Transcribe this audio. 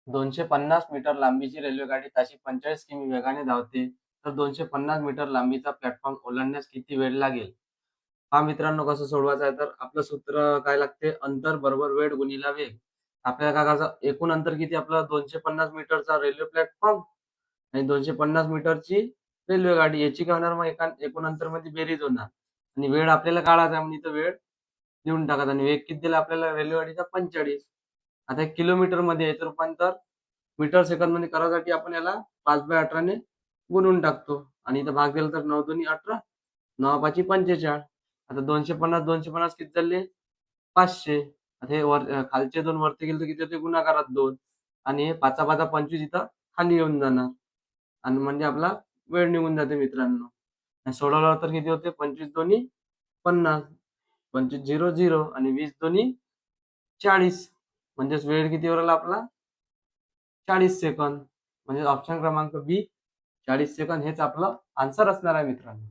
250 metre लांबीची रेल्वेगाडी ताशी 45 किमी वेगाने धावते, तर 250 मीटर लांबीचा प्लॅटफॉर्म ओलांडण्यास किती वेळ लागेल? हा मित्रांनो कसं सोडवायचं आहे, तर आपलं सूत्र काय लागते, अंतर बरोबर वेळ गुणिले वेग. आपल्याला काय करायचं, एकूण अंतर किती आपलं 250 मीटरचा रेल्वे प्लॅटफॉर्म आणि 250 मीटरची रेल्वे गाडी, याची काय होणार, मग एकूण अंतर मध्ये बेरीज होणार आणि वेळ आपल्याला काढायचा, म्हणजे इथं वेळ लिहून टाकायचा आणि वेग किती दिला आपल्याला रेल्वे गाडीचा 45. आता किलोमीटर मध्ये याचं रूपांतर मीटर सेकंद मध्ये करायसाठी आपण याला 5/18 ने गुणून टाकतो आणि इथं भाग दिला तर 9 दुनी 18, 9 पाची 45. आता 250 किती झाले, 500. आता हे खालचे 2 वरती गेले तर किती होते, गुणाकारात 2 आणि हे 5 5 25 इथं खाली येऊन जाणार आणि म्हणजे आपला वेळ निघून जाते मित्रांनो. सोडवलं तर किती होते, 25 दोन्ही 50, 25 0 0 आणि 20 दोन्ही 40. म्हणजेच वेळ किती वर आला आपला, 40 सेकंद. म्हणजे ऑप्शन क्रमांक बी 40 सेकंद हेच आपलं आन्सर असणार आहे मित्रांनो.